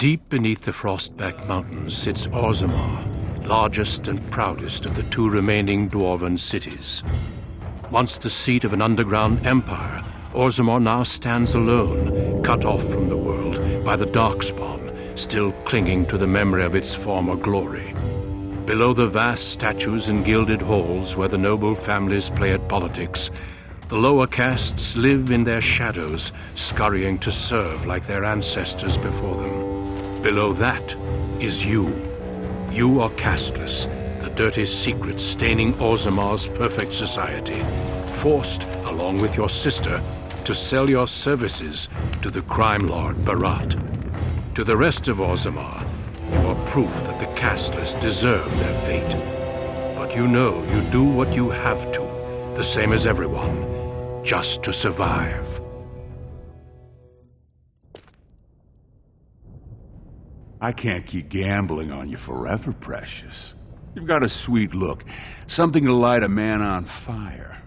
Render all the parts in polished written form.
Deep beneath the Frostback Mountains sits Orzammar, largest and proudest of the two remaining dwarven cities. Once the seat of an underground empire, Orzammar now stands alone, cut off from the world by the Darkspawn, still clinging to the memory of its former glory. Below the vast statues and gilded halls where the noble families play at politics, the lower castes live in their shadows, scurrying to serve like their ancestors before them. Below that is you. You are Casteless, the dirty secret staining Orzammar's perfect society, forced, along with your sister, to sell your services to the crime lord Barat. To the rest of Orzammar, you are proof that the Casteless deserve their fate. But you know you do what you have to, the same as everyone, just to survive. I can't keep gambling on you forever, Precious. You've got a sweet look, something to light a man on fire.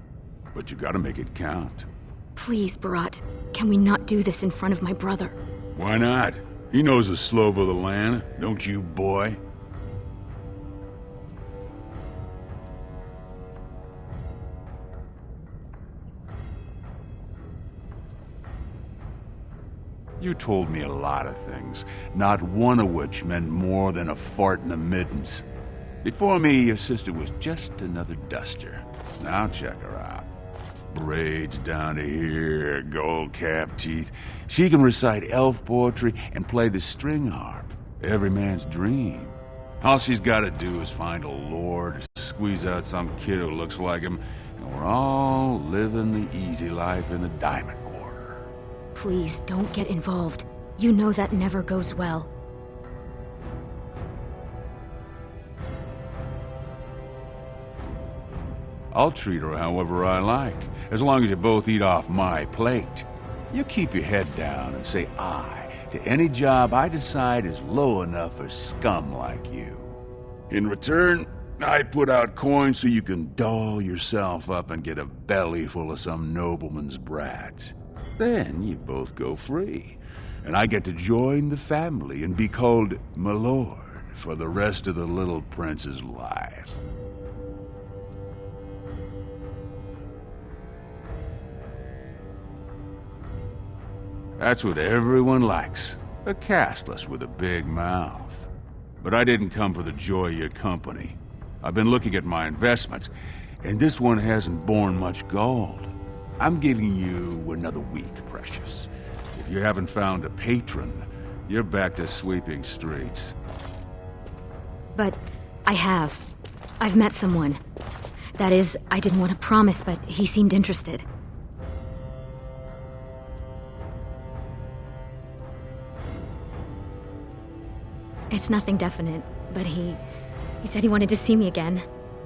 But you gotta make it count. Please, Barat, can we not do this in front of my brother? Why not? He knows the slope of the land, don't you, boy? You told me a lot of things, not one of which meant more than a fart in the middens. Before me, your sister was just another duster. Now check her out. Braids down to here, gold-capped teeth. She can recite elf poetry and play the string harp. Every man's dream. All she's gotta do is find a lord, squeeze out some kid who looks like him, and we're all living the easy life in the Diamond Quarter. Please, don't get involved. You know that never goes well. I'll treat her however I like, as long as you both eat off my plate. You keep your head down and say aye to any job I decide is low enough for scum like you. In return, I put out coins so you can doll yourself up and get a belly full of some nobleman's brats. Then you both go free, and I get to join the family and be called my lord for the rest of the little prince's life. That's what everyone likes, a Casteless with a big mouth. But I didn't come for the joy of your company. I've been looking at my investments, and this one hasn't borne much gold. I'm giving you another week, Precious. If you haven't found a patron, you're back to sweeping streets. But I have. I've met someone. That is, I didn't want to promise, but he seemed interested. It's nothing definite, but he said he wanted to see me again.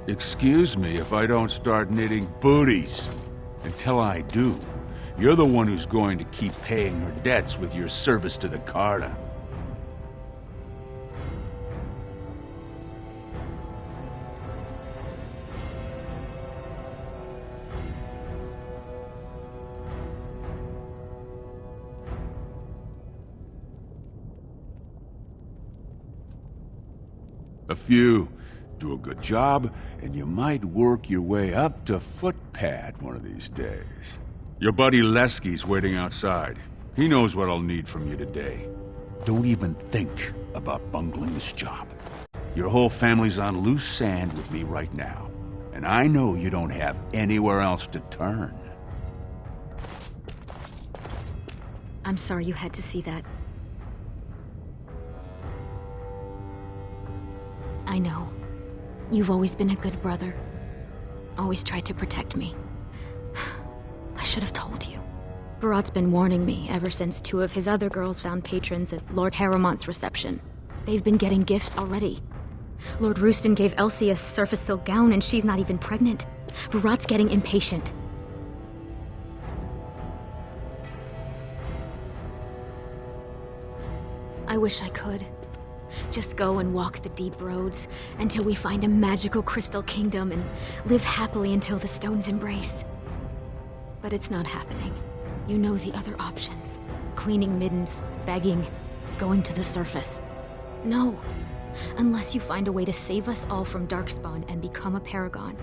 Excuse me if I don't start knitting booties. Until I do, you're the one who's going to keep paying her debts with your service to the Carta. A few do a good job, and you might work your way up to footpad one of these days. Your buddy Lesky's waiting outside. He knows what I'll need from you today. Don't even think about bungling this job. Your whole family's on loose sand with me right now, and I know you don't have anywhere else to turn. I'm sorry you had to see that. I know. You've always been a good brother. Always tried to protect me. I should have told you. Barat's been warning me ever since two of his other girls found patrons at Lord Harrowmont's reception. They've been getting gifts already. Lord Rooston gave Elsie a surface silk gown and she's not even pregnant. Barat's getting impatient. I wish I could. Just go and walk the deep roads until we find a magical crystal kingdom and live happily until the stones embrace. But it's not happening. You know the other options. Cleaning middens, begging, going to the surface. No. Unless you find a way to save us all from Darkspawn and become a Paragon.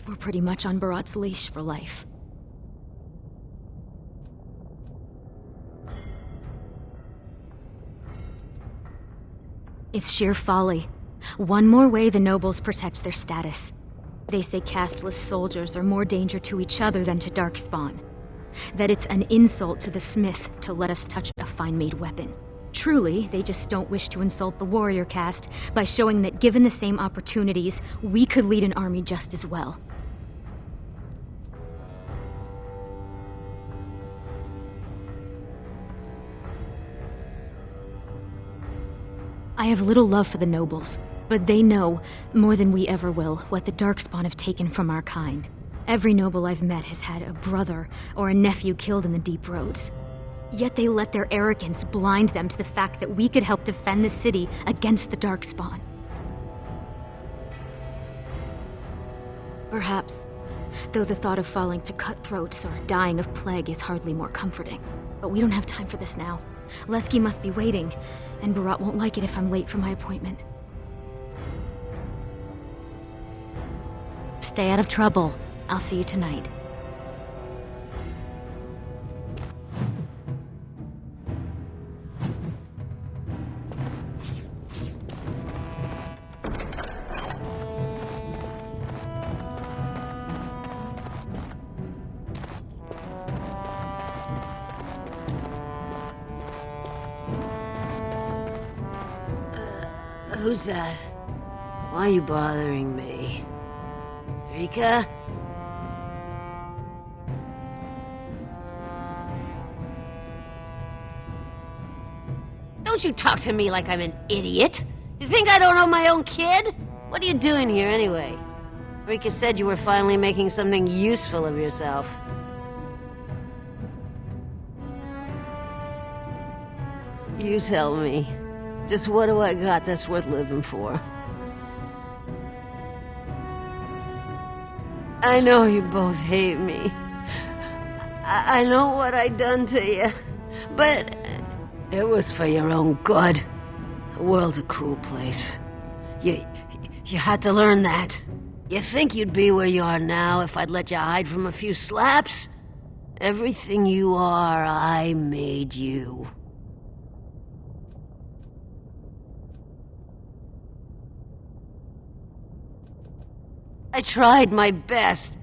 We're pretty much on Barat's leash for life. It's sheer folly. One more way the nobles protect their status. They say Casteless soldiers are more danger to each other than to Darkspawn. That it's an insult to the Smith to let us touch a fine-made weapon. Truly, they just don't wish to insult the warrior caste by showing that given the same opportunities, we could lead an army just as well. I have little love for the nobles, but they know, more than we ever will, what the Darkspawn have taken from our kind. Every noble I've met has had a brother or a nephew killed in the deep roads. Yet they let their arrogance blind them to the fact that we could help defend the city against the Darkspawn. Perhaps, though the thought of falling to cutthroats or dying of plague is hardly more comforting. But we don't have time for this now. Lesky must be waiting, and Barat won't like it if I'm late for my appointment. Stay out of trouble. I'll see you tonight. Who's that? Why are you bothering me? Rika? Don't you talk to me like I'm an idiot! You think I don't know my own kid? What are you doing here anyway? Rika said you were finally making something useful of yourself. You tell me. Just what do I got that's worth living for? I know you both hate me. I know what I done to you, but it was for your own good. The world's a cruel place. You had to learn that. You think you'd be where you are now if I'd let you hide from a few slaps? Everything you are, I made you. I tried my best.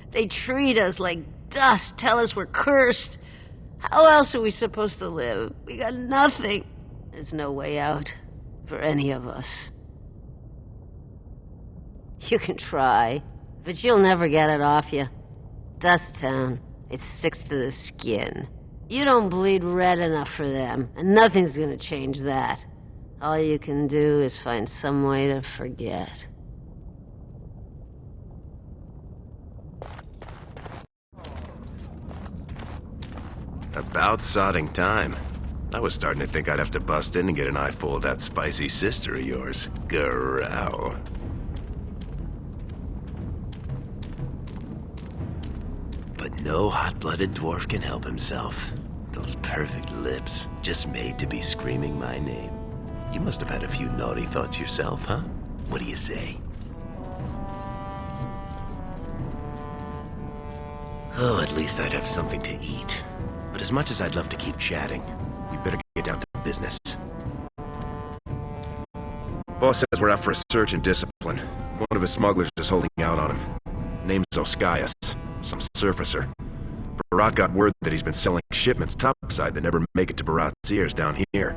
They treat us like dust, tell us we're cursed. How else are we supposed to live? We got nothing. There's no way out for any of us. You can try, but you'll never get it off you. Dust Town, it sticks to the skin. You don't bleed red enough for them, and nothing's gonna change that. All you can do is find some way to forget. About sodding time. I was starting to think I'd have to bust in and get an eyeful of that spicy sister of yours. Growl. But no hot-blooded dwarf can help himself. Those perfect lips, just made to be screaming my name. You must have had a few naughty thoughts yourself, huh? What do you say? Oh, at least I'd have something to eat. But as much as I'd love to keep chatting, we'd better get down to business. Boss says we're out for a search and discipline. One of his smugglers is holding out on him. Name's Oskias, some surfacer. Barat got word that he's been selling shipments topside that never make it to Barat's ears down here.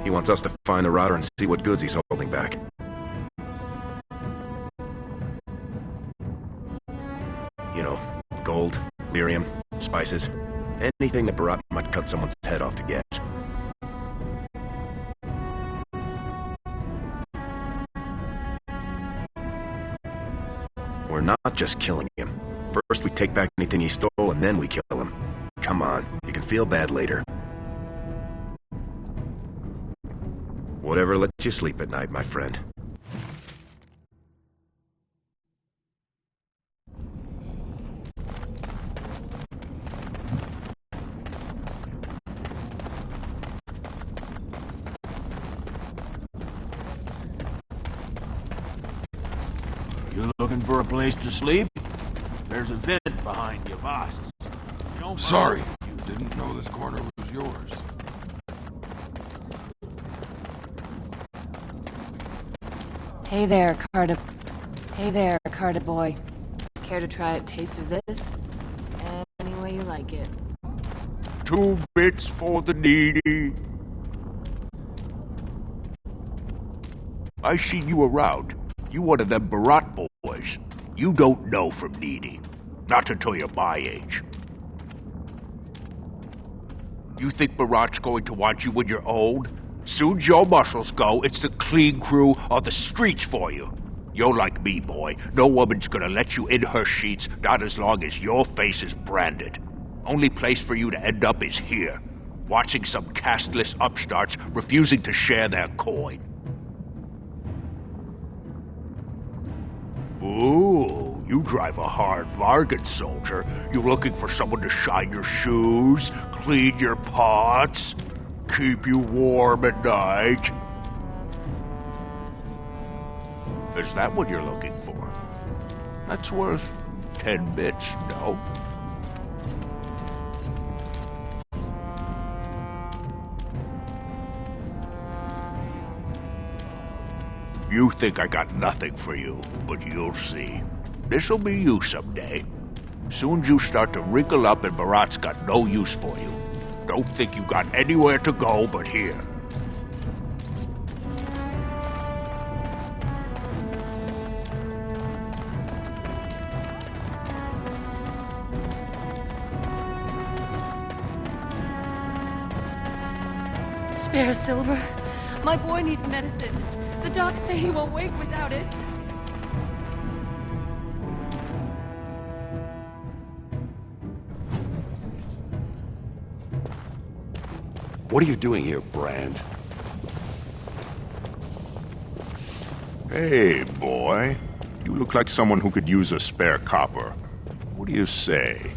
He wants us to find the router and see what goods he's holding back. You know, gold, lyrium, spices. Anything that Barat might cut someone's head off to get. We're not just killing him. First we take back anything he stole, and then we kill him. Come on, you can feel bad later. Whatever lets you sleep at night, my friend. Looking for a place to sleep? There's a vent behind you, boss. Sorry, you didn't know this corner was yours. Hey there, Carter. Hey there, Carter boy. Care to try a taste of this? Any way you like it. 2 bits for the needy. I seen you around. You one of them Barat boys. You don't know from needy. Not until you're my age. You think Barat's going to want you when you're old? Soon's your muscles go, it's the clean crew or the streets for you. You're like me, boy. No woman's gonna let you in her sheets, not as long as your face is branded. Only place for you to end up is here, watching some casteless upstarts refusing to share their coin. Ooh, you drive a hard bargain, soldier. You're looking for someone to shine your shoes, clean your pots, keep you warm at night. Is that what you're looking for? That's worth 10 bits, no? You think I got nothing for you, but you'll see. This'll be you someday. Soon as you start to wrinkle up and Barat's got no use for you. Don't think you got anywhere to go but here. Spare silver. My boy needs medicine. The docs say he won't wake without it. What are you doing here, Brand? Hey, boy. You look like someone who could use a spare copper. What do you say?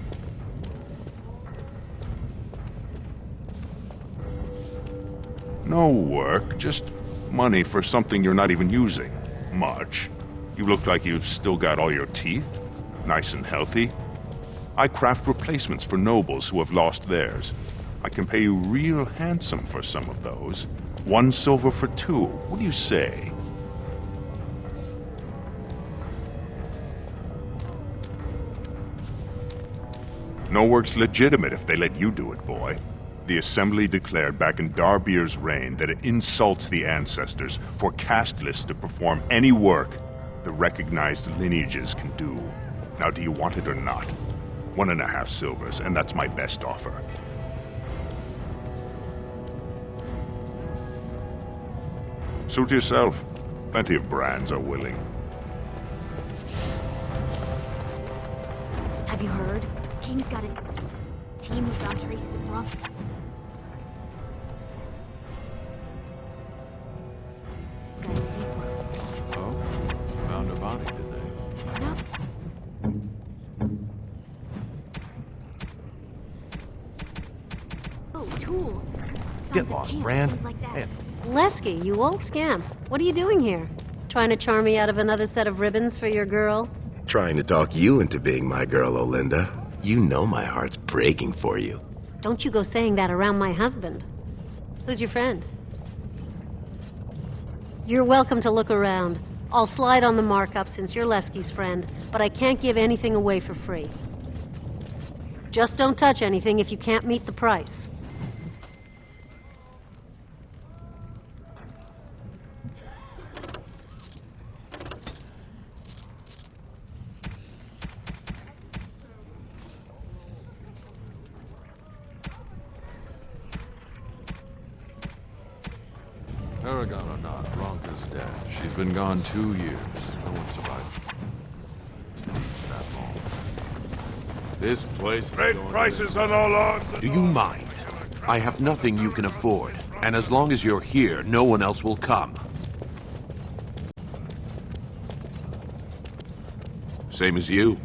No work, just money for something you're not even using. Much. You look like you've still got all your teeth. Nice and healthy. I craft replacements for nobles who have lost theirs. I can pay you real handsome for some of those. 1 silver for 2. What do you say? No work's legitimate if they let you do it, boy. The Assembly declared back in Darbir's reign that it insults the ancestors for Casteless to perform any work the recognized lineages can do. Now, do you want it or not? 1.5 silvers, and that's my best offer. Suit yourself. Plenty of brands are willing. Have you heard? King's got a team who found traces of Bronx. Got deep ones. Oh? Found a body, did they? No. Oh, tools. Get Signs of lost, camp, Brand. things like that. Hey, Lesky, you old scamp. What are you doing here? Trying to charm me out of another set of ribbons for your girl? Trying to talk you into being my girl, Olinda. You know my heart's breaking for you. Don't you go saying that around my husband. Who's your friend? You're welcome to look around. I'll slide on the markup since you're Lesky's friend, but I can't give anything away for free. Just don't touch anything if you can't meet the price. Aragon or not, Ronka's dead. She's been gone 2 years. No one survived. That long. This place... Great prices on all odds. do you mind? I have nothing you can afford, and as long as you're here, no one else will come. Same as you.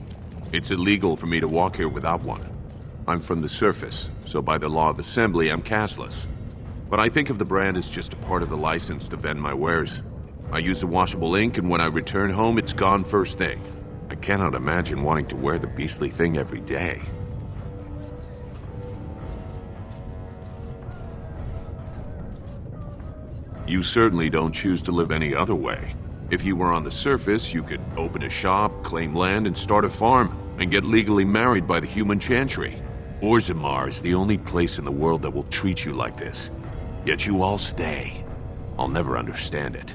It's illegal for me to walk here without one. I'm from the surface, so by the law of assembly, I'm casteless. But I think of the brand as just a part of the license to vend my wares. I use a washable ink, and when I return home, it's gone first thing. I cannot imagine wanting to wear the beastly thing every day. You certainly don't choose to live any other way. If you were on the surface, you could open a shop, claim land, and start a farm, and get legally married by the human chantry. Orzammar is the only place in the world that will treat you like this. Yet you all stay. I'll never understand it.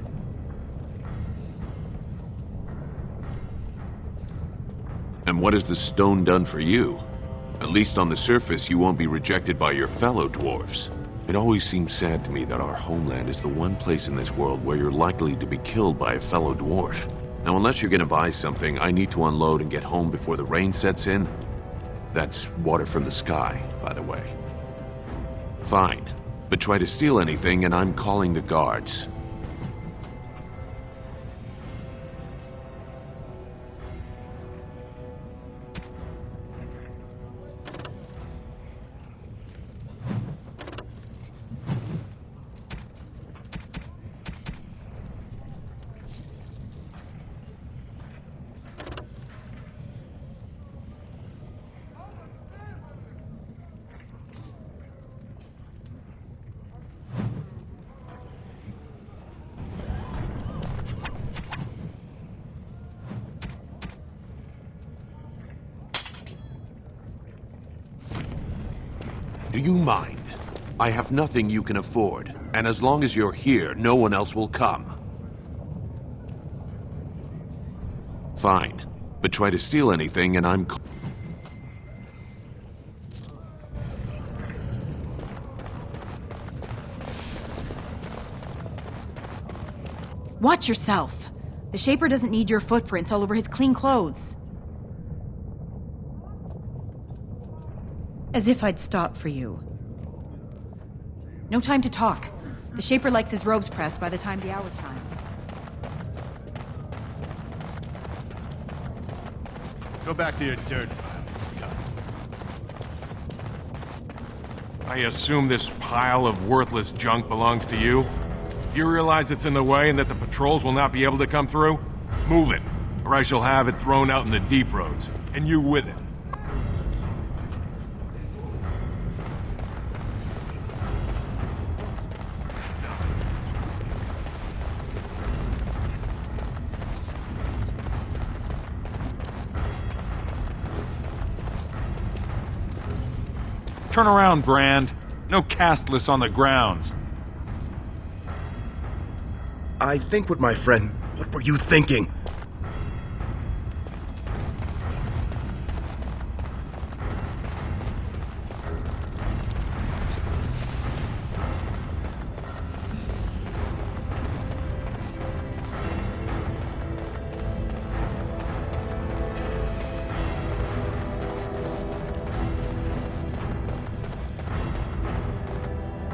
And what has the stone done for you? At least on the surface, you won't be rejected by your fellow dwarves. It always seems sad to me that our homeland is the one place in this world where you're likely to be killed by a fellow dwarf. Now, unless you're gonna buy something, I need to unload and get home before the rain sets in. That's water from the sky, by the way. Fine, but try to steal anything and I'm calling the guards. Do you mind? I have nothing you can afford, and as long as you're here, no one else will come. Fine, but try to steal anything and I'm... Watch yourself. The Shaper doesn't need your footprints all over his clean clothes. As if I'd stop for you. No time to talk. The Shaper likes his robes pressed by the time the hour chimes. Go back to your dirt pile, scum. I assume this pile of worthless junk belongs to you? Do you realize it's in the way and that the patrols will not be able to come through? Move it, or I shall have it thrown out in the deep roads, and you with it. Turn around, Brand. No Casteless on the grounds. I think with my friend... What were you thinking?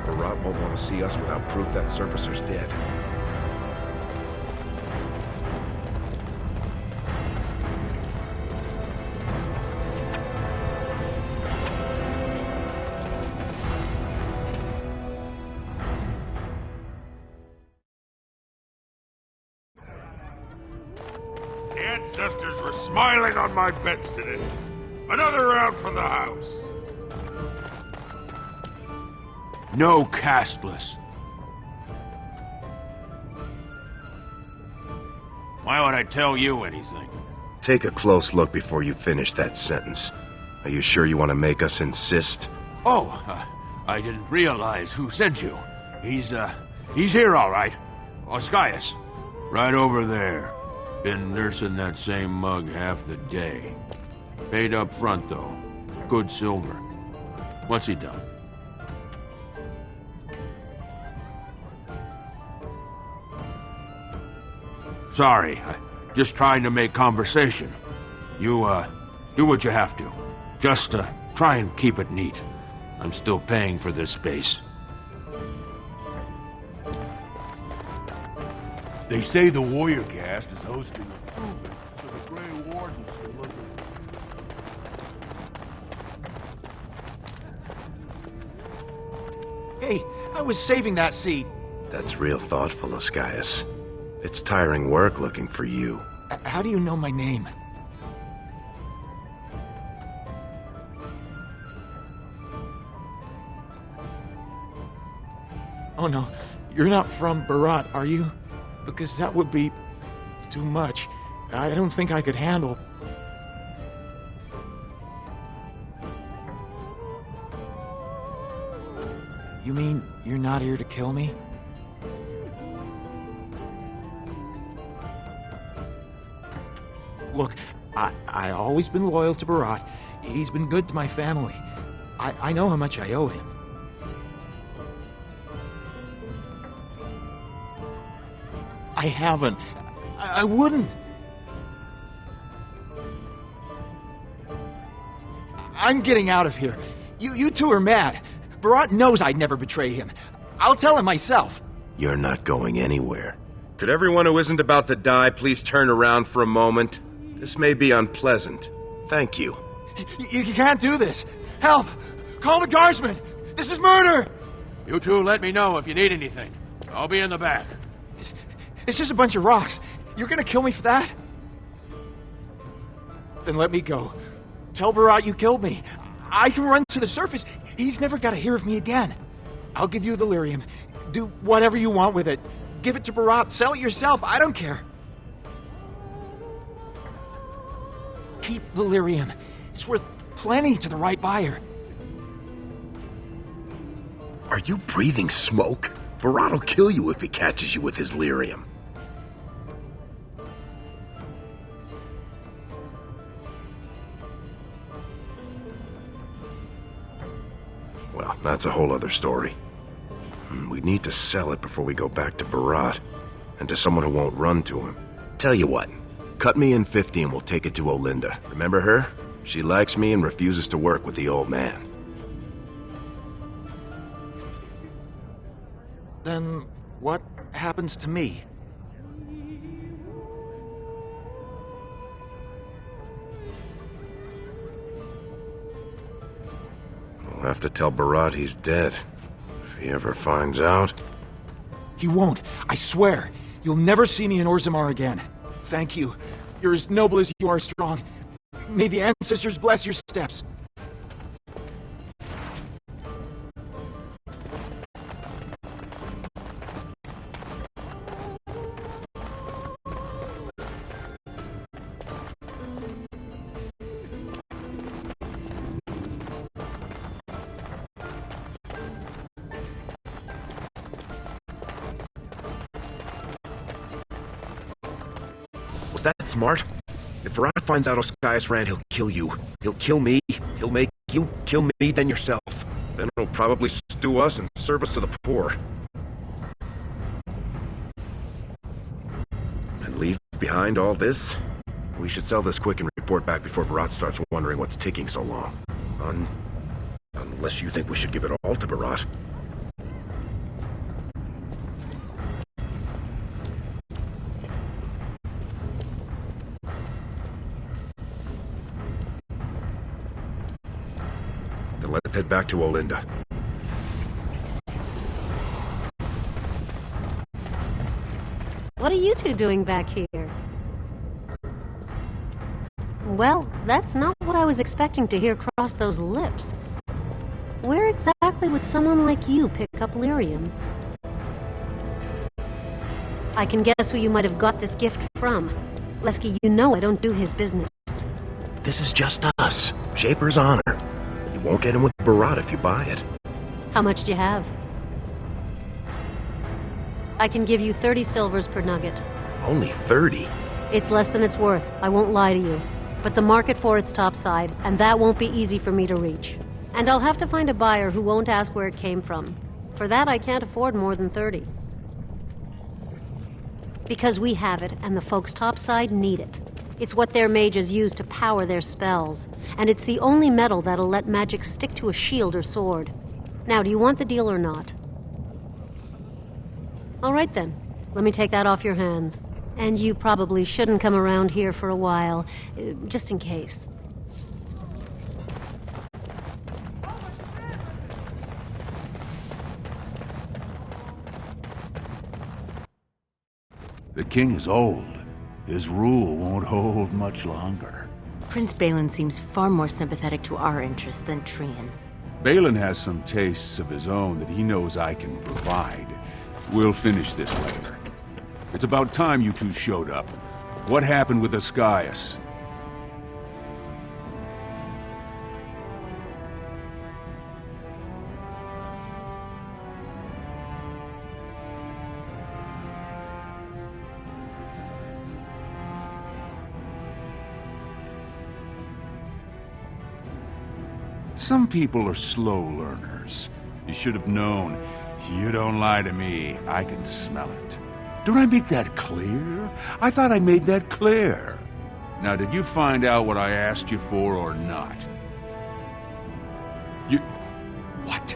Barat won't want to see us without proof that Surfacer's dead. The ancestors were smiling on my bets today. Another round for the house. No Casteless. Why would I tell you anything? Take a close look before you finish that sentence. Are you sure you want to make us insist? Oh, I didn't realize who sent you. He's here all right. Oscius. Right over there. Been nursing that same mug half the day. Paid up front, though. Good silver. What's he done? Sorry, just trying to make conversation. You, do what you have to. Just, try and keep it neat. I'm still paying for this space. They say the Warrior Cast is hosting a tournament, so the Grey Wardens can look at. Hey, I was saving that seed. That's real thoughtful, Oscius. It's tiring work looking for you. How do you know my name? Oh no, you're not from Barat, are you? Because that would be too much. I don't think I could handle. You mean you're not here to kill me? Look, I always been loyal to Barat. He's been good to my family. I know how much I owe him. I haven't. I wouldn't. I'm getting out of here. You two are mad. Barat knows I'd never betray him. I'll tell him myself. You're not going anywhere. Could everyone who isn't about to die please turn around for a moment? This may be unpleasant. Thank you. You can't do this. Help! Call the guardsmen! This is murder! You two let me know if you need anything. I'll be in the back. It's just a bunch of rocks. You're gonna kill me for that? Then let me go. Tell Barat you killed me. I can run to the surface. He's never gotta hear of me again. I'll give you the lyrium. Do whatever you want with it. Give it to Barat. Sell it yourself. I don't care. Keep the lyrium. It's worth plenty to the right buyer. Are you breathing smoke? Barat will kill you if he catches you with his lyrium. Well, that's a whole other story. We need to sell it before we go back to Barat, and to someone who won't run to him. Tell you what, cut me in 50 and we'll take it to Olinda. Remember her? She likes me and refuses to work with the old man. Then what happens to me? We'll have to tell Barat he's dead. If he ever finds out... He won't. I swear. You'll never see me in Orzammar again. Thank you. You're as noble as you are strong. May the ancestors bless your steps. Was that smart? If Barat finds out Oscius ran, he'll kill you. He'll kill me. He'll make you kill me, then yourself. Then he'll probably stew us and serve us to the poor. And leave behind all this? We should sell this quick and report back before Barat starts wondering what's taking so long. Unless you think we should give it all to Barat. Then let's head back to Olinda. What are you two doing back here? Well, that's not what I was expecting to hear cross those lips. Where exactly would someone like you pick up lyrium? I can guess who you might have got this gift from. Lesky, you know I don't do his business. This is just us. Shaper's honor. You won't get in with Barat if you buy it. How much do you have? I can give you 30 silvers per nugget. Only 30? It's less than it's worth, I won't lie to you. But the market for it's topside, and that won't be easy for me to reach. And I'll have to find a buyer who won't ask where it came from. For that, I can't afford more than 30. Because we have it, and the folks topside need it. It's what their mages use to power their spells. And it's the only metal that'll let magic stick to a shield or sword. Now, do you want the deal or not? All right then. Let me take that off your hands. And you probably shouldn't come around here for a while, just in case. The king is old. His rule won't hold much longer. Prince Balin seems far more sympathetic to our interests than Trian. Balin has some tastes of his own that he knows I can provide. We'll finish this later. It's about time you two showed up. What happened with Ascaius? Some people are slow learners. You should have known. You don't lie to me. I can smell it. Did I make that clear? I thought I made that clear. Now, did you find out what I asked you for or not? What?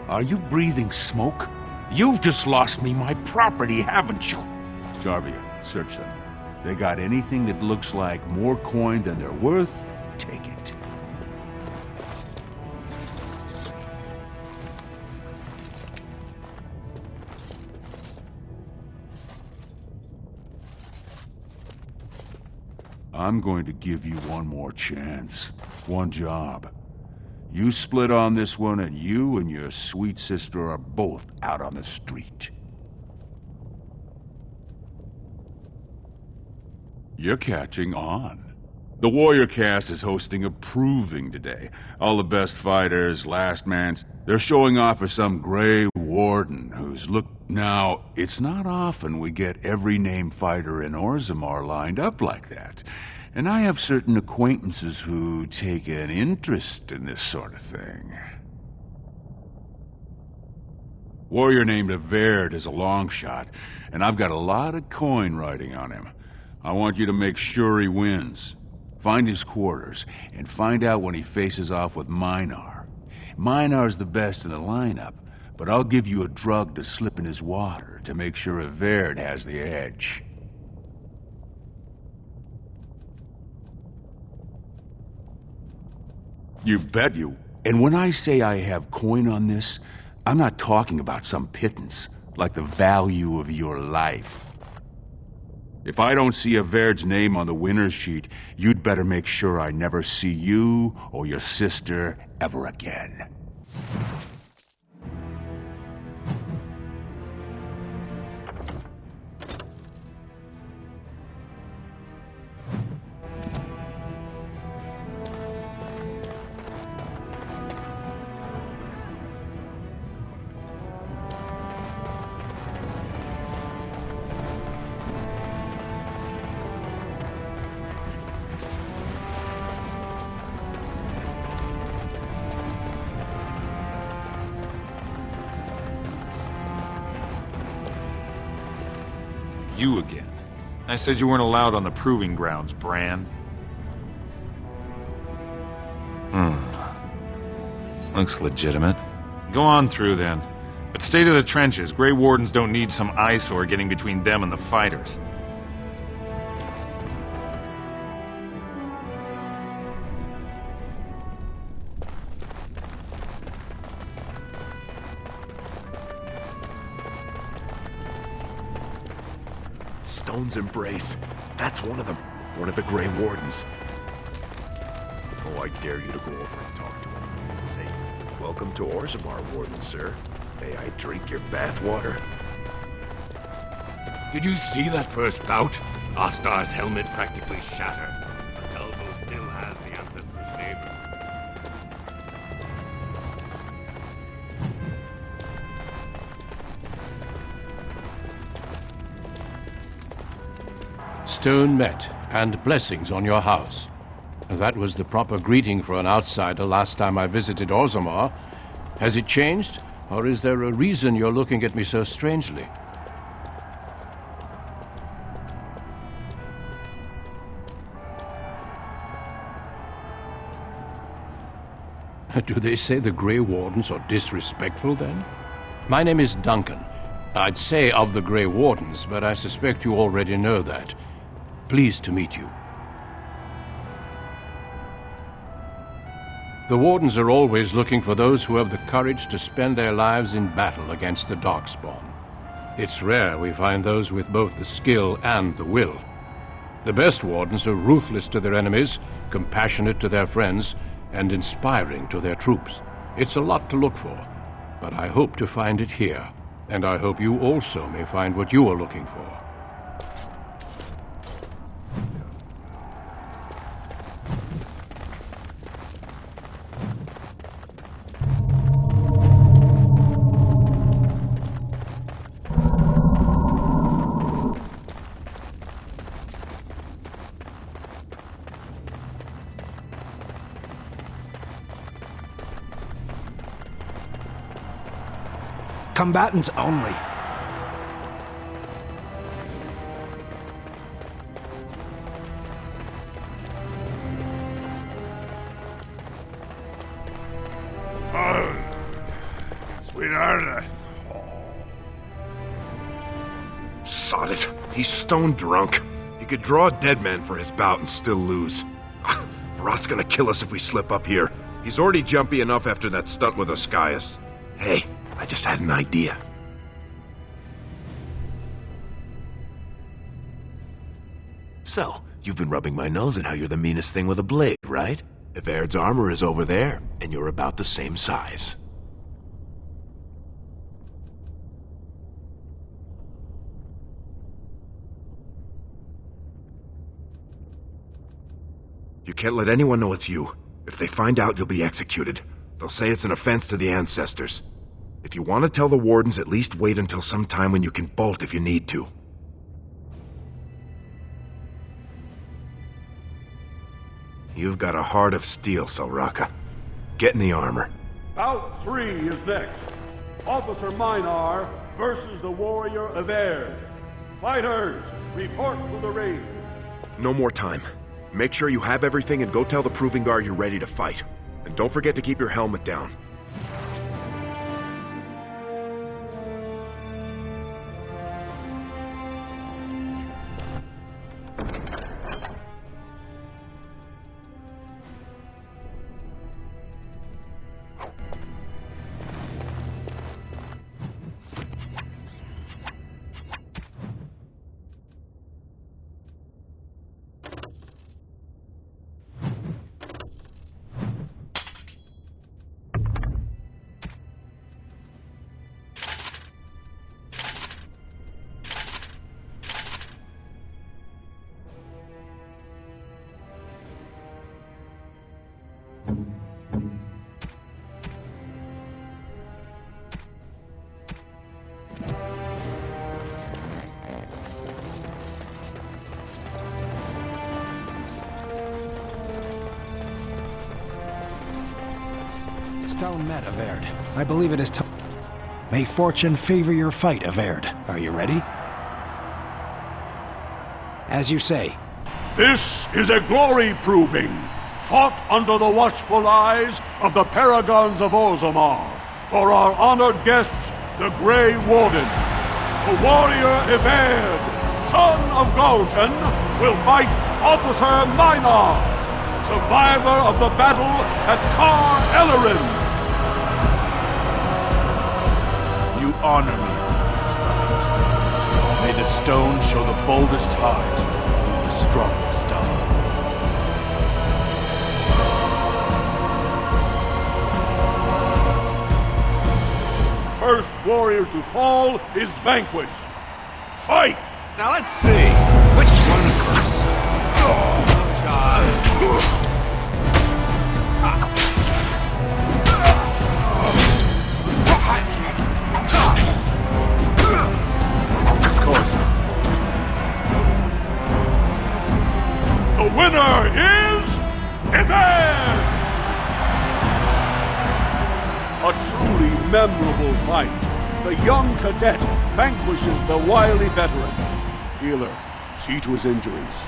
Are you breathing smoke? You've just lost me my property, haven't you? Jarvia, search them. They got anything that looks like more coin than they're worth? Take it. I'm going to give you one more chance. One job. You split on this one, and you and your sweet sister are both out on the street. You're catching on. The Warrior Cast is hosting a proving today. All the best fighters, last mans, they're showing off for some Grey Warden who's Now, it's not often we get every named fighter in Orzammar lined up like that. And I have certain acquaintances who take an interest in this sort of thing. Warrior named Averd is a long shot, and I've got a lot of coin riding on him. I want you to make sure he wins. Find his quarters, and find out when he faces off with Minar. Minar's the best in the lineup, but I'll give you a drug to slip in his water to make sure Averd has the edge. You bet you. And when I say I have coin on this, I'm not talking about some pittance, like the value of your life. If I don't see Averd's name on the winner's sheet, you'd better make sure I never see you or your sister ever again. You again. I said you weren't allowed on the proving grounds, Brand. Looks legitimate. Go on through, then. But stay to the trenches. Grey Wardens don't need some eyesore getting between them and the fighters. Stone's Embrace. That's one of them. One of the Grey Wardens. Oh, I dare you to go over and talk to him. Say, welcome to Orzammar, Warden, sir. May I drink your bathwater? Did you see that first bout? Ostar's helmet practically shattered. But Elbow still has the Ancestor's saber. Stone met, and blessings on your house. That was the proper greeting for an outsider last time I visited Orzammar. Has it changed, or is there a reason you're looking at me so strangely? Do they say the Grey Wardens are disrespectful, then? My name is Duncan. I'd say of the Grey Wardens, but I suspect you already know that. Pleased to meet you. The Wardens are always looking for those who have the courage to spend their lives in battle against the Darkspawn. It's rare we find those with both the skill and the will. The best wardens are ruthless to their enemies, compassionate to their friends, and inspiring to their troops. It's a lot to look for, but I hope to find it here, and I hope you also may find what you are looking for. Combatants only. Sweetheart. Sod it. He's stone drunk. He could draw a dead man for his bout and still lose. Barat's gonna kill us if we slip up here. He's already jumpy enough after that stunt with Oscius. Hey, I just had an idea. So, you've been rubbing my nose at how you're the meanest thing with a blade, right? Evaird's armor is over there, and you're about the same size. You can't let anyone know it's you. If they find out, you'll be executed. They'll say it's an offense to the ancestors. If you want to tell the wardens, at least wait until some time when you can bolt if you need to. You've got a heart of steel, Selraka. Get in the armor. Bout 3 is next. Officer Minar versus the warrior Evaird. Fighters, report to the ring. No more time. Make sure you have everything and go tell the Proving Guard you're ready to fight. And don't forget to keep your helmet down. Stone met, Evaird. I believe it is time. May fortune favor your fight, Evaird. Are you ready? As you say. This is a glory proving, fought under the watchful eyes of the paragons of Orzammar, for our honored guests, the Grey Warden. The warrior Evaird, son of Galton, will fight Officer Minar, survivor of the battle at Kar Ellerin. You honor me with this fight. May the stone show the boldest heart through the strongest arm. First warrior to fall is vanquished. Fight! Now let's see. Which one of us? Oh, God. Of course. The winner is Evaird! A truly memorable fight. The young cadet vanquishes the wily veteran. Healer, see to his injuries.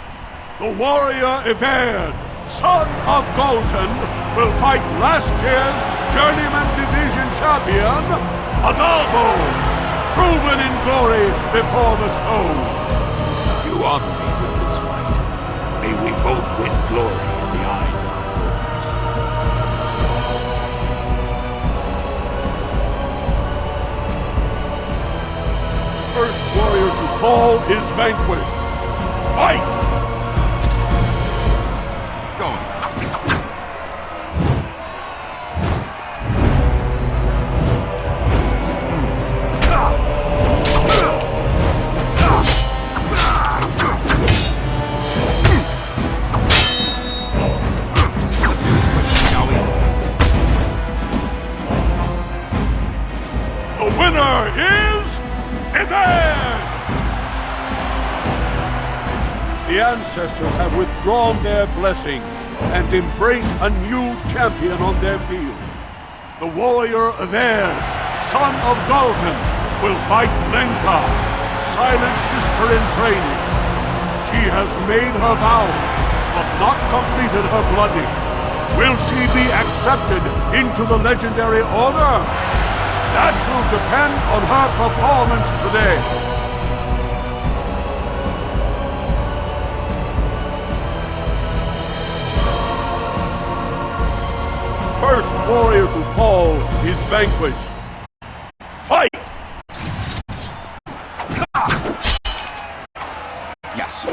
The warrior Evaird, son of Galton, will fight last year's Journeyman Division champion, Adalbo, proven in glory before the stone. You honor me with this fight. May we both win glory in the eyes of our lords. First first warrior to fall is vanquished. Fight! The winner is Everd! The ancestors have withdrawn their blessings and embrace a new champion on their field. The warrior Everd, son of Dalton, will fight Lenka, Silent's sister in training. She has made her vows, but not completed her blooding. Will she be accepted into the legendary order? That will depend on her performance today. First warrior to fall is vanquished. Fight! Yes.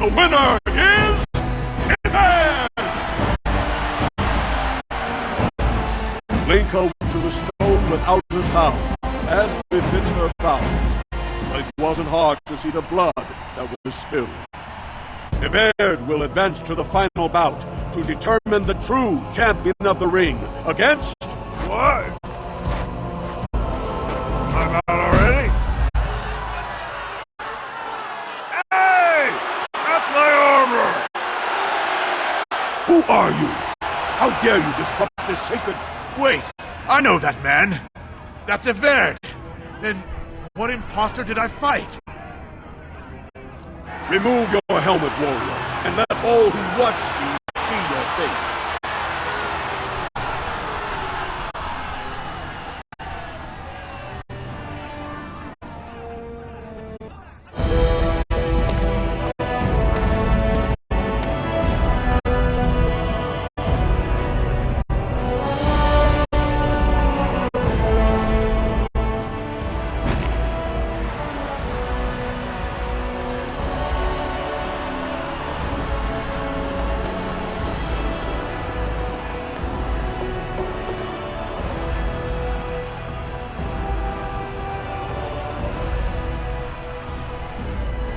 The winner is Everd! Lenka went to the stone without a sound, as befits her vows. But it wasn't hard to see the blood that was spilled. Everd will advance to the final bout to determine the true champion of the ring against... What? I'm out already? Hey! That's my armor! Who are you? How dare you disrupt this sacred... Wait, I know that man. That's Everd. Then what imposter did I fight? Remove your helmet, warrior, and let all who watch you see your face.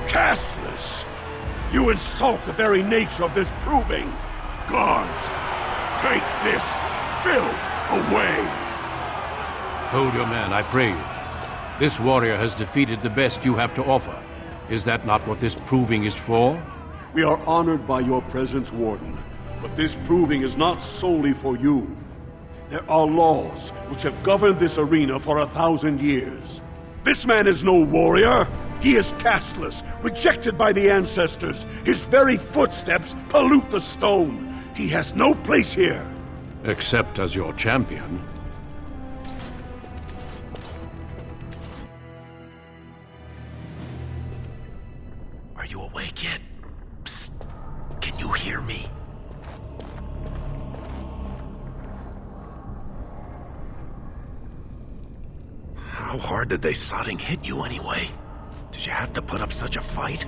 Casteless! You insult the very nature of this proving! Guards, take this filth away! Hold your man, I pray you. This warrior has defeated the best you have to offer. Is that not what this proving is for? We are honored by your presence, Warden, but this proving is not solely for you. There are laws which have governed this arena for 1,000 years. This man is no warrior! He is casteless, rejected by the ancestors. His very footsteps pollute the stone. He has no place here. Except as your champion. Are you awake yet? Psst. Can you hear me? How hard did they sodding hit you anyway? Did you have to put up such a fight?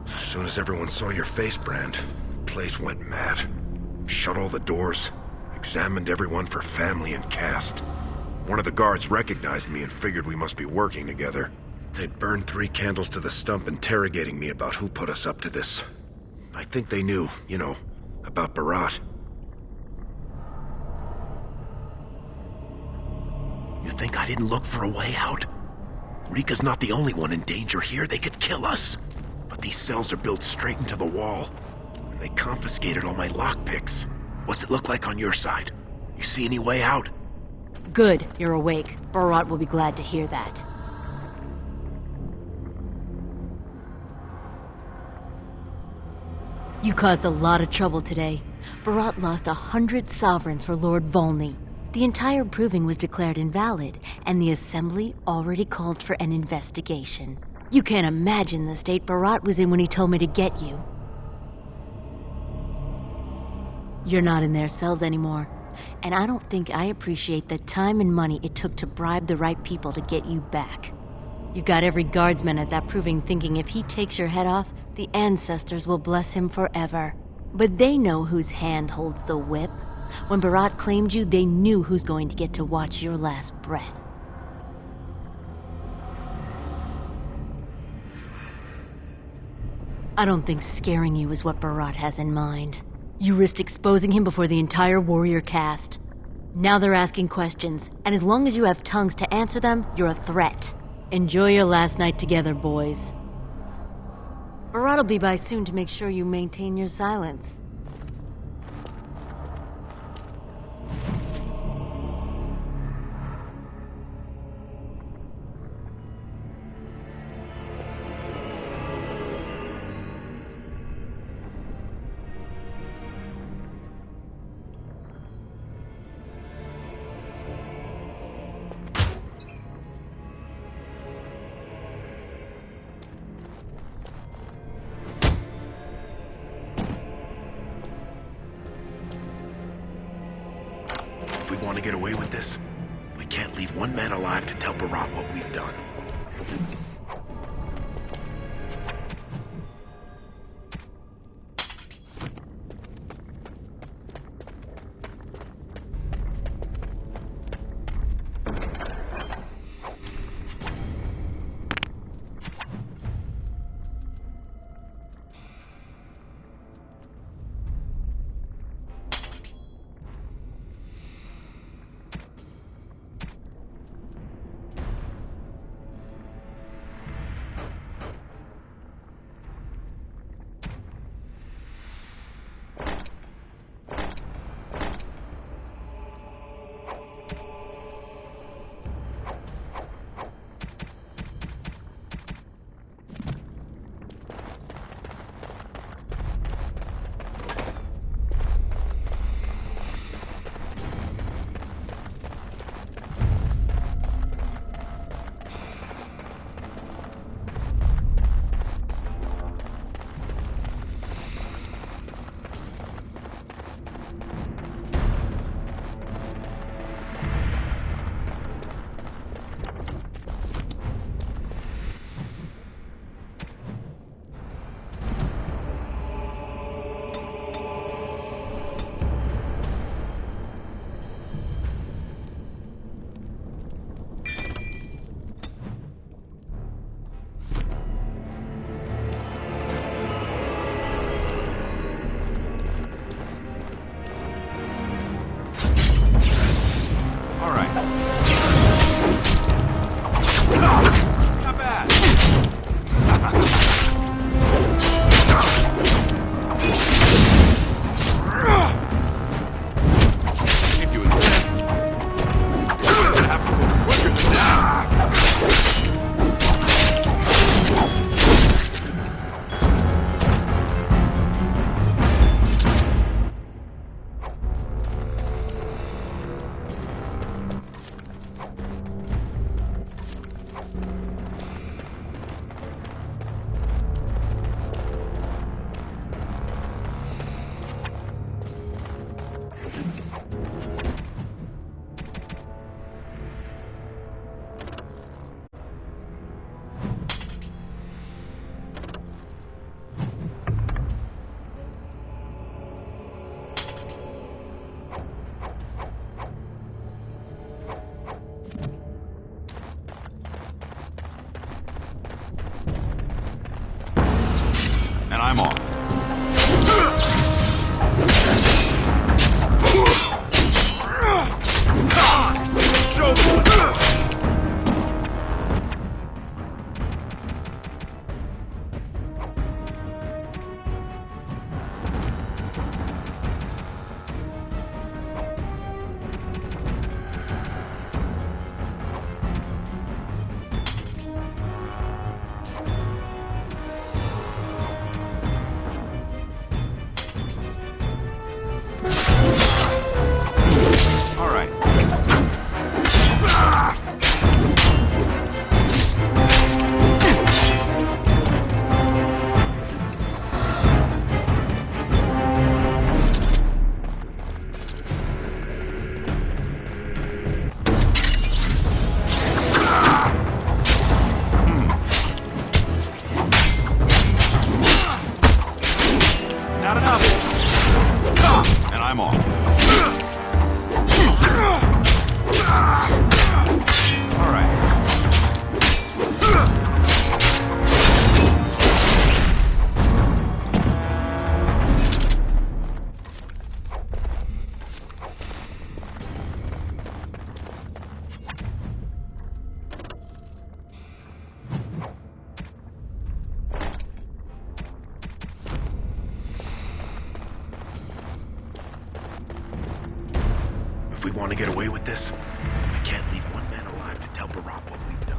As soon as everyone saw your face, Brand, the place went mad. Shut all the doors, examined everyone for family and caste. One of the guards recognized me and figured we must be working together. They'd burned 3 candles to the stump interrogating me about who put us up to this. I think they knew, you know, about Barat. You think I didn't look for a way out? Rika's not the only one in danger here. They could kill us. But these cells are built straight into the wall. And they confiscated all my lockpicks. What's it look like on your side? You see any way out? Good, you're awake. Barat will be glad to hear that. You caused a lot of trouble today. Barat lost 100 sovereigns for Lord Volney. The entire proving was declared invalid, and the Assembly already called for an investigation. You can't imagine the state Barat was in when he told me to get you. You're not in their cells anymore, and I don't think I appreciate the time and money it took to bribe the right people to get you back. You got every guardsman at that proving thinking if he takes your head off, the ancestors will bless him forever. But they know whose hand holds the whip. When Barat claimed you, they knew who's going to get to watch your last breath. I don't think scaring you is what Barat has in mind. You risked exposing him before the entire warrior caste. Now they're asking questions, and as long as you have tongues to answer them, you're a threat. Enjoy your last night together, boys. Barat will be by soon to make sure you maintain your silence. We want to get away with this. We can't leave one man alive to tell Barat what we've done. I'm off. If we want to get away with this, we can't leave one man alive to tell Barat what we've done.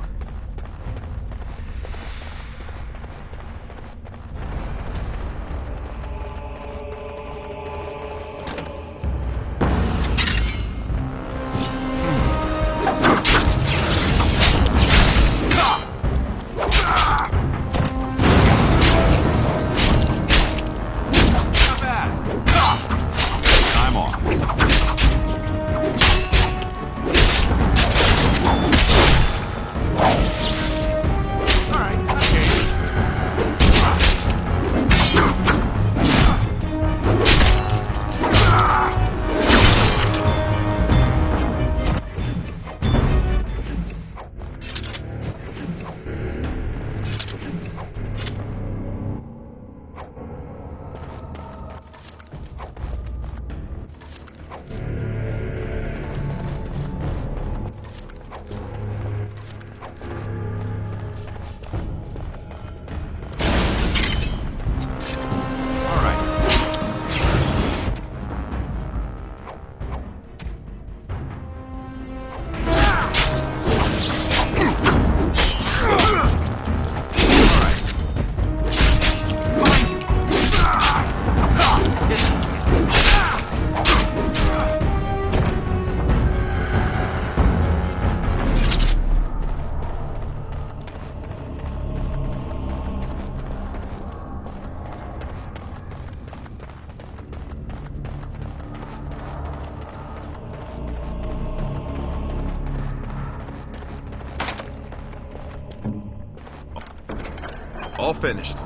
All finished.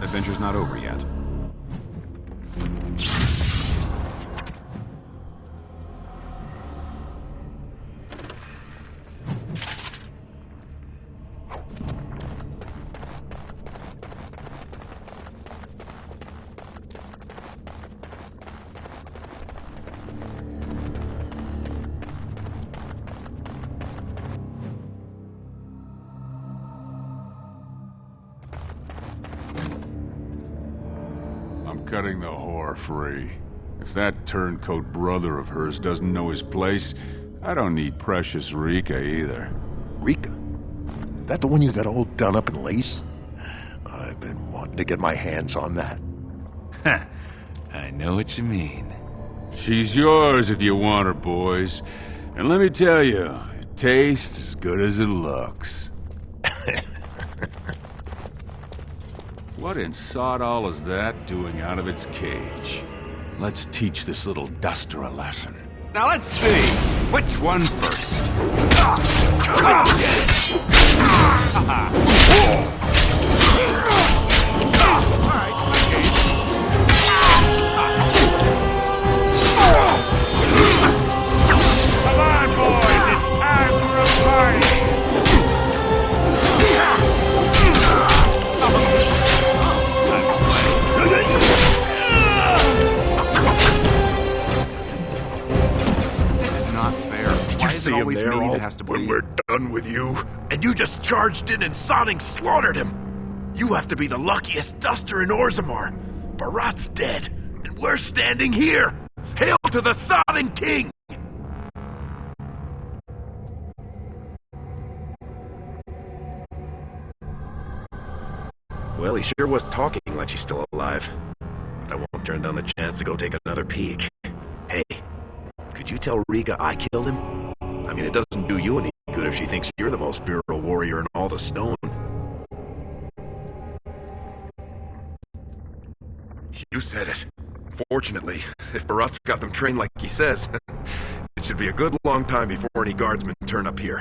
Adventure's not over yet. Cutting the whore free. If that turncoat brother of hers doesn't know his place, I don't need precious Rika either. Rika? That the one you got all done up in lace? I've been wanting to get my hands on that. Ha! I know what you mean. She's yours if you want her, boys. And let me tell you, it tastes as good as it looks. What in sod all is that doing out of its cage? Let's teach this little duster a lesson. Now let's see, which one first? Come on, boys, it's time for a party! It always me that has to when we're done with you, and you just charged in and sodding slaughtered him. You have to be the luckiest duster in Orzammar. Barat's dead, and we're standing here. Hail to the sodding king! Well, he sure was talking like she's still alive. But I won't turn down the chance to go take another peek. Hey, could you tell Rika I killed him? I mean, it doesn't do you any good if she thinks you're the most virile warrior in all the stone. You said it. Fortunately, if Barat's got them trained like he says, it should be a good long time before any guardsmen turn up here.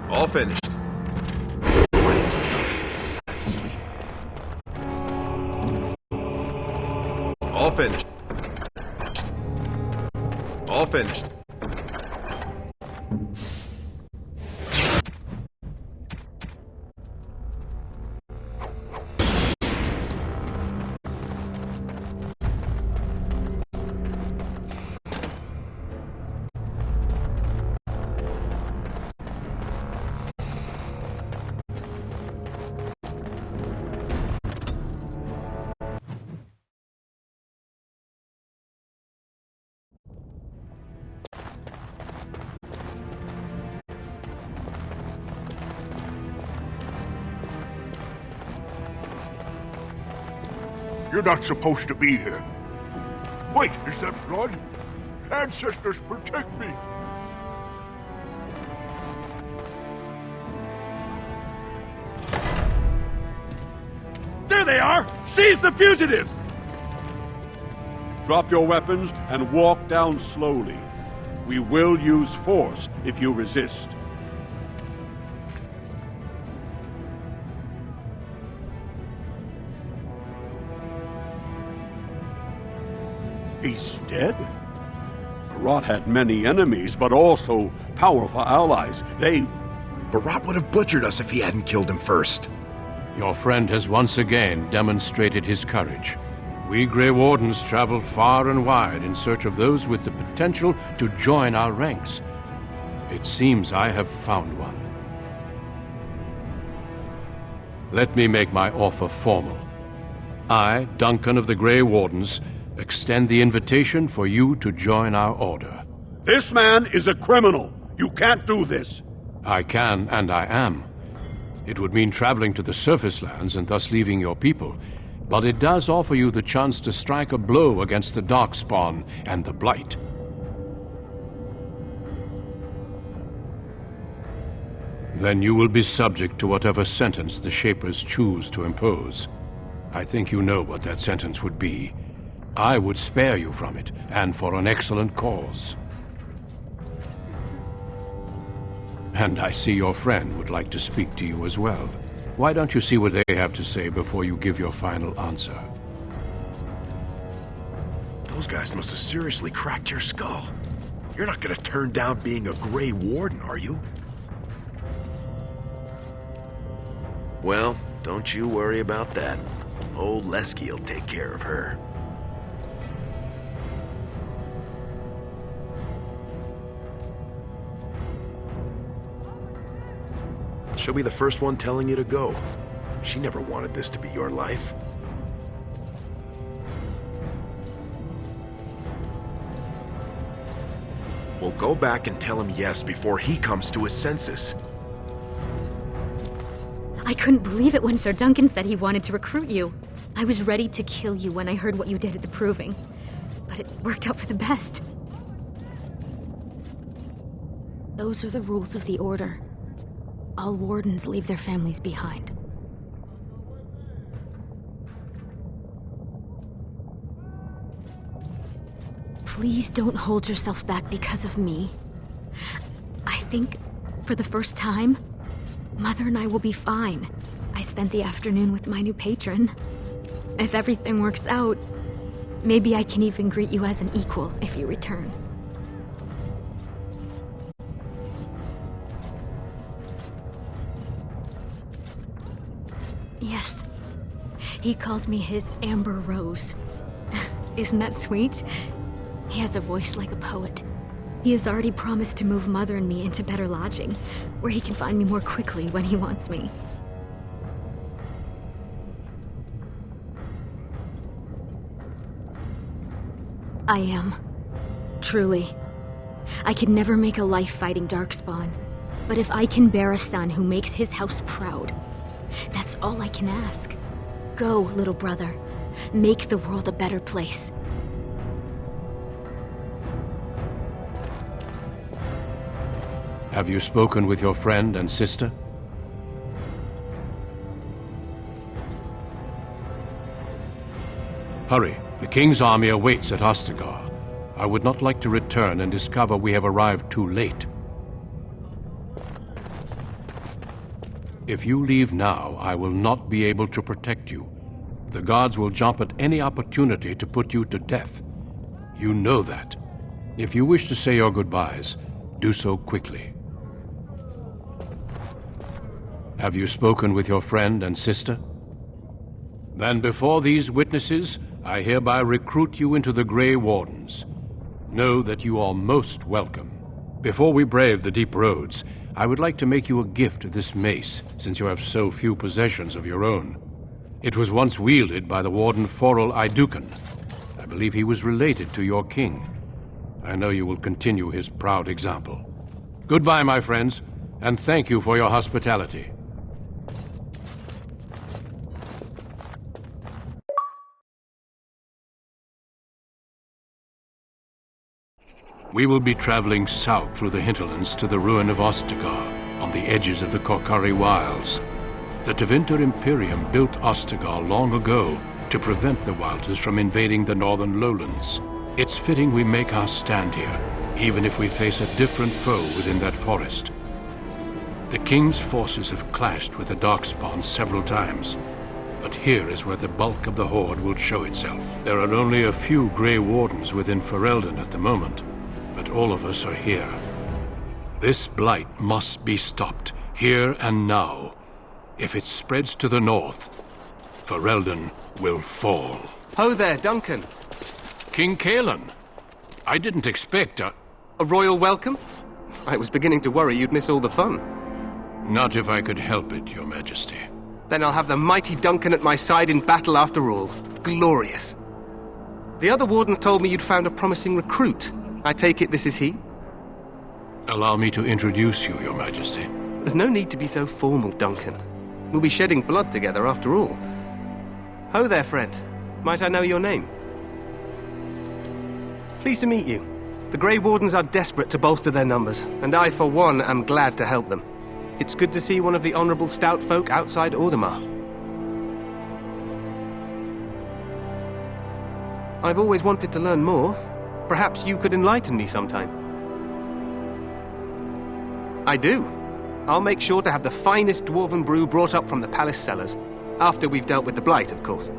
All finished. Quiet as a duck. That's asleep. All finished. All finished. You're not supposed to be here. Wait, is that blood? Ancestors, protect me! There they are! Seize the fugitives! Drop your weapons and walk down slowly. We will use force if you resist. He's dead? Barat had many enemies, but also powerful allies. Barat would have butchered us if he hadn't killed him first. Your friend has once again demonstrated his courage. We Grey Wardens travel far and wide in search of those with the potential to join our ranks. It seems I have found one. Let me make my offer formal. I, Duncan of the Grey Wardens, extend the invitation for you to join our order. This man is a criminal. You can't do this. I can, and I am. It would mean traveling to the surface lands and thus leaving your people, but it does offer you the chance to strike a blow against the Darkspawn and the Blight. Then you will be subject to whatever sentence the Shapers choose to impose. I think you know what that sentence would be. I would spare you from it, and for an excellent cause. And I see your friend would like to speak to you as well. Why don't you see what they have to say before you give your final answer? Those guys must have seriously cracked your skull. You're not gonna turn down being a Grey Warden, are you? Well, don't you worry about that. Old Lesky will take care of her. She'll be the first one telling you to go. She never wanted this to be your life. Well, go back and tell him yes before he comes to his senses. I couldn't believe it when Sir Duncan said he wanted to recruit you. I was ready to kill you when I heard what you did at the Proving. But it worked out for the best. Those are the rules of the Order. All wardens leave their families behind. Please don't hold yourself back because of me. I think, for the first time, Mother and I will be fine. I spent the afternoon with my new patron. If everything works out, maybe I can even greet you as an equal if you return. Yes. He calls me his Amber Rose. Isn't that sweet? He has a voice like a poet. He has already promised to move Mother and me into better lodging, where he can find me more quickly when he wants me. I am. Truly. I could never make a life fighting Darkspawn, but if I can bear a son who makes his house proud, that's all I can ask. Go, little brother. Make the world a better place. Have you spoken with your friend and sister? Hurry. The King's army awaits at Ostagar. I would not like to return and discover we have arrived too late. If you leave now, I will not be able to protect you. The guards will jump at any opportunity to put you to death. You know that. If you wish to say your goodbyes, do so quickly. Have you spoken with your friend and sister? Then before these witnesses, I hereby recruit you into the Grey Wardens. Know that you are most welcome. Before we brave the deep roads, I would like to make you a gift of this mace, since you have so few possessions of your own. It was once wielded by the Warden Forel Idukan. I believe he was related to your king. I know you will continue his proud example. Goodbye, my friends, and thank you for your hospitality. We will be traveling south through the hinterlands to the ruin of Ostagar, on the edges of the Korkari Wilds. The Tevinter Imperium built Ostagar long ago to prevent the Wilders from invading the northern lowlands. It's fitting we make our stand here, even if we face a different foe within that forest. The King's forces have clashed with the Darkspawn several times, but here is where the bulk of the Horde will show itself. There are only a few Grey Wardens within Ferelden at the moment, but all of us are here. This blight must be stopped, here and now. If it spreads to the north, Ferelden will fall. Ho there, Duncan. King Kalen. I didn't expect a royal welcome? I was beginning to worry you'd miss all the fun. Not if I could help it, Your Majesty. Then I'll have the mighty Duncan at my side in battle after all. Glorious. The other wardens told me you'd found a promising recruit. I take it this is he? Allow me to introduce you, Your Majesty. There's no need to be so formal, Duncan. We'll be shedding blood together after all. Ho there, friend. Might I know your name? Pleased to meet you. The Grey Wardens are desperate to bolster their numbers, and I, for one, am glad to help them. It's good to see one of the honorable stout folk outside Orzammar. I've always wanted to learn more. Perhaps you could enlighten me sometime. I do. I'll make sure to have the finest dwarven brew brought up from the palace cellars. After we've dealt with the blight, of course.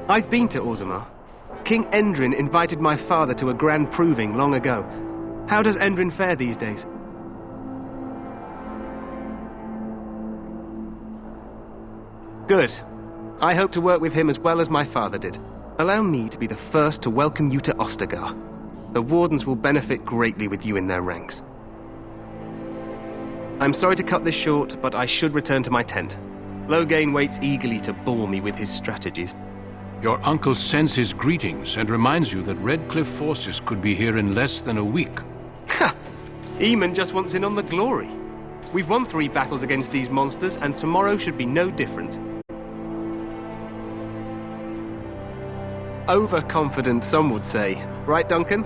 I've been to Orzammar. King Endrin invited my father to a grand proving long ago. How does Endrin fare these days? Good. I hope to work with him as well as my father did. Allow me to be the first to welcome you to Ostagar. The Wardens will benefit greatly with you in their ranks. I'm sorry to cut this short, but I should return to my tent. Loghain waits eagerly to bore me with his strategies. Your uncle sends his greetings and reminds you that Redcliffe forces could be here in less than a week. Ha! Eamon just wants in on the glory. We've won 3 battles against these monsters, and tomorrow should be no different. Overconfident, some would say. Right, Duncan?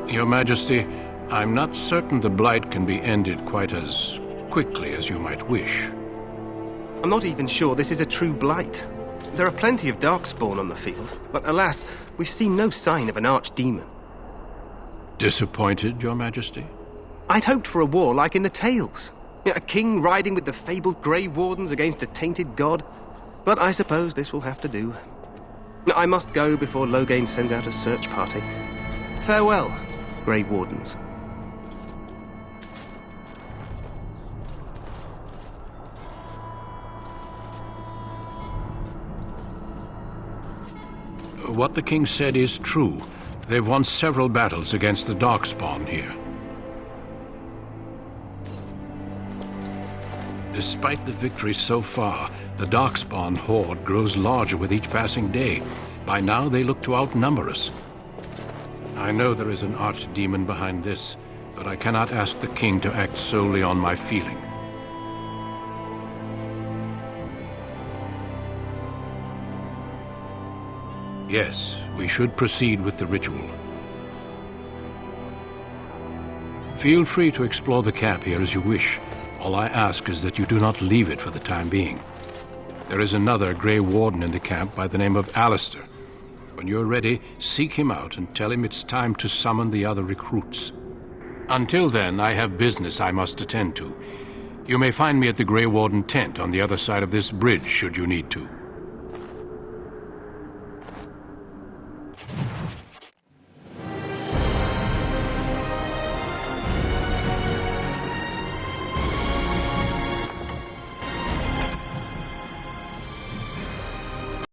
Your Majesty, I'm not certain the blight can be ended quite as quickly as you might wish. I'm not even sure this is a true blight. There are plenty of Darkspawn on the field, but alas, we've seen no sign of an archdemon. Disappointed, Your Majesty? I'd hoped for a war like in the tales. A king riding with the fabled Grey Wardens against a tainted god. But I suppose this will have to do. I must go before Loghain sends out a search party. Farewell, Grey Wardens. What the king said is true. They've won several battles against the Darkspawn here. Despite the victory so far, the Darkspawn horde grows larger with each passing day. By now, they look to outnumber us. I know there is an archdemon behind this, but I cannot ask the king to act solely on my feeling. Yes, we should proceed with the ritual. Feel free to explore the camp here as you wish. All I ask is that you do not leave it for the time being. There is another Grey Warden in the camp by the name of Alistair. When you're ready, seek him out and tell him it's time to summon the other recruits. Until then, I have business I must attend to. You may find me at the Grey Warden tent on the other side of this bridge, should you need to.